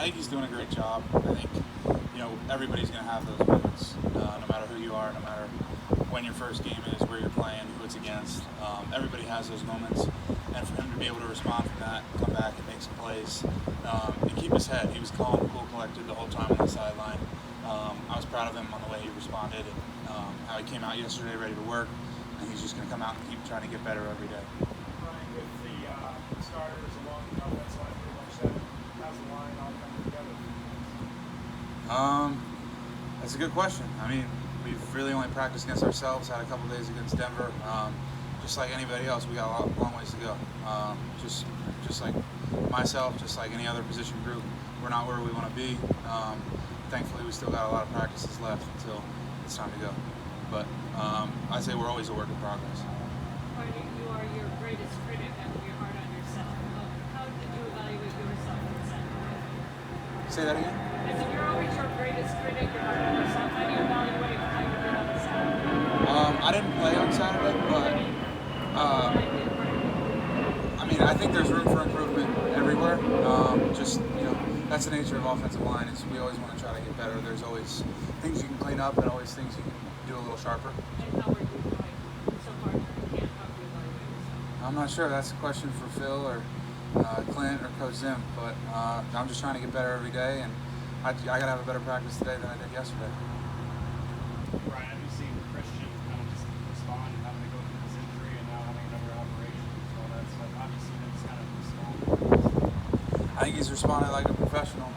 think he's doing a great job. I think, everybody's going to have those moments, no matter who you are, no matter when your first game is, where you're playing, who it's against. Everybody has those moments, and for him to be able to respond from that, come back and make some plays, and keep his head. He was calm, cool, collected the whole time on the sideline. I was proud of him on the way he responded and how he came out yesterday ready to work, and he's just going to come out and keep trying to get better every day. Brian, with the starters along the offensive line pretty much set, how's the line all coming together? That's a good question. I mean, we've really only practiced against ourselves, had a couple days against Denver. Just like anybody else, we got a long ways to go. Just like myself, just like any other position group, we're not where we want to be. Thankfully, we still got a lot of practices left until it's time to go. But I'd say we're always a work in progress. Brian, you are your greatest critic and you're hard on yourself. How did you evaluate yourself in the center? Say that again? I said you're always your greatest critic, you're hard on yourself. How do you evaluate how you did on the Saturday? I didn't play on Saturday, but I think there's room for improvement everywhere. That's the nature of offensive line. Is we always want to try to get better. There's always things you can clean up and always things you can do a little sharper. And how are you doing so far in camp? How do you evaluate yourself? I'm not sure. That's a question for Phil or Clint or Coach Zim, but I'm just trying to get better every day, and I got to have a better practice today than I did yesterday. Brian, have you seen Christian kind of just respond and having to go through this injury and now having another operation and all that stuff? Obviously, that's kind of responded. I think he's responded like a professional.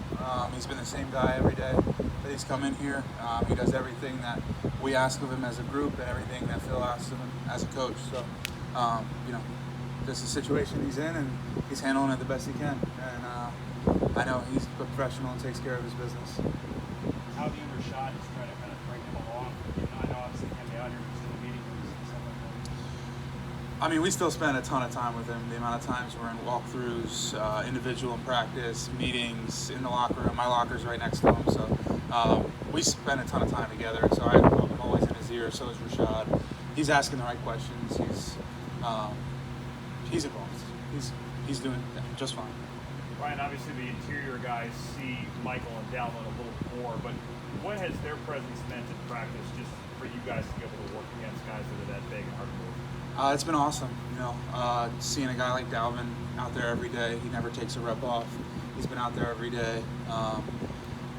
He's been the same guy every day that he's come in here. He does everything that we ask of him as a group and everything that Phil asks of him as a coach. So, this is a situation he's in, and he's handling it the best he can. And I know he's a professional and takes care of his business. How do you and Rashad just try to kind of bring him along? I know obviously he can't be out here just in the meeting rooms and stuff like that. I mean, we still spend a ton of time with him. The amount of times we're in walkthroughs, individual in practice, meetings, in the locker room. My locker's right next to him, so we spend a ton of time together. So I'm always in his ear. So is Rashad. He's asking the right questions. He's involved. He's doing just fine. Brian, obviously the interior guys see Michael and Dalvin a little more, but what has their presence meant in practice just for you guys to be able to work against guys that are that big and hard to move? It's been awesome, seeing a guy like Dalvin out there every day. He never takes a rep off. He's been out there every day.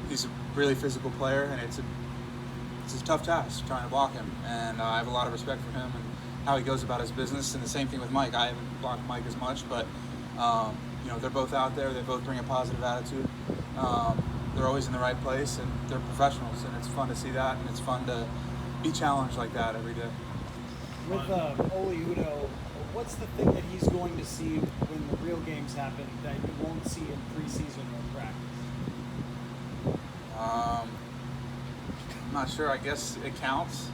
He's a really physical player, and it's a tough task trying to block him. And I have a lot of respect for him and how he goes about his business. And the same thing with Mike. I haven't blocked Mike as much, but they're both out there. They both bring a positive attitude. They're always in the right place, and they're professionals. And it's fun to see that, and it's fun to be challenged like that every day. With Oli Udoh, what's the thing that he's going to see when the real games happen that you won't see in preseason or practice? I'm not sure. I guess it counts.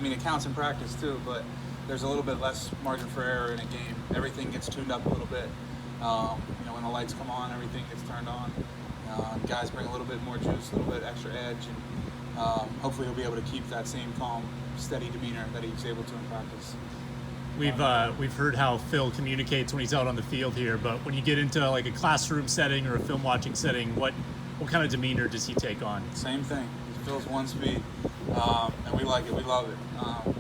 It counts in practice too, but there's a little bit less margin for error in a game. Everything gets tuned up a little bit. When the lights come on, everything gets turned on. Guys bring a little bit more juice, a little bit extra edge, and hopefully he'll be able to keep that same calm, steady demeanor that he was able to in practice. We've heard how Phil communicates when he's out on the field here, but when you get into like a classroom setting or a film watching setting, what kind of demeanor does he take on? Same thing. Phil's one speed, and we like it. We love it.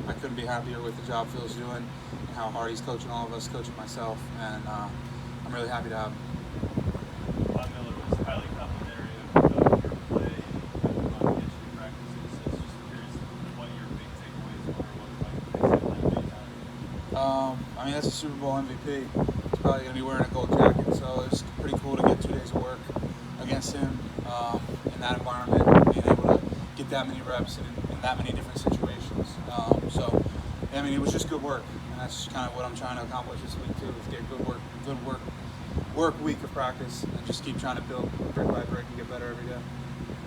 I couldn't be happier with the job Phil's doing and how hard he's coaching all of us, coaching myself, and I'm really happy to have him. Bob Miller was highly complimentary of your play on yesterday practices. So just curious what your big takeaways were, what Mike thinks of that's a Super Bowl MVP. He's probably going to be wearing a gold jacket, so it's pretty cool to get 2 days of work against him in that environment, being able to get that many reps in that many different situations. It was just good work, and that's kind of what I'm trying to accomplish this week too, is get good work week of practice, and just keep trying to build brick by brick and get better every day.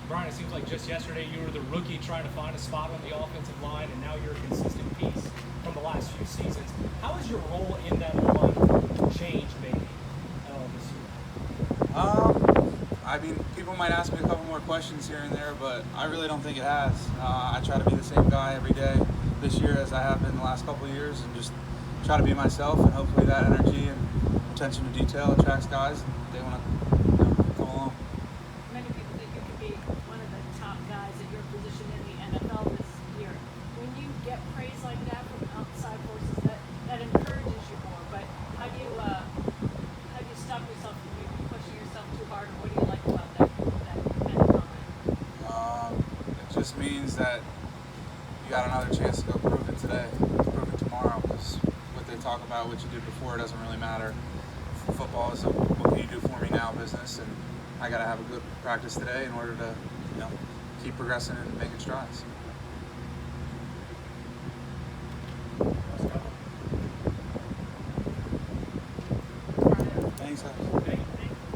Brian, it seems like just yesterday you were the rookie trying to find a spot on the offensive line, and now you're a consistent piece from the last few seasons. How has your role in that line changed maybe this year? People might ask me a couple more questions here and there, but I really don't think it has. I try to be the same guy every day this year as I have been the last couple of years, and just try to be myself, and hopefully that energy and attention to detail attracts guys, and they want to come along. just means that you got another chance to go prove it today, prove it tomorrow, because what they talk about, what you did before, doesn't really matter. Football is a what can you do for me now business, and I got to have a good practice today in order to, keep progressing and making strides.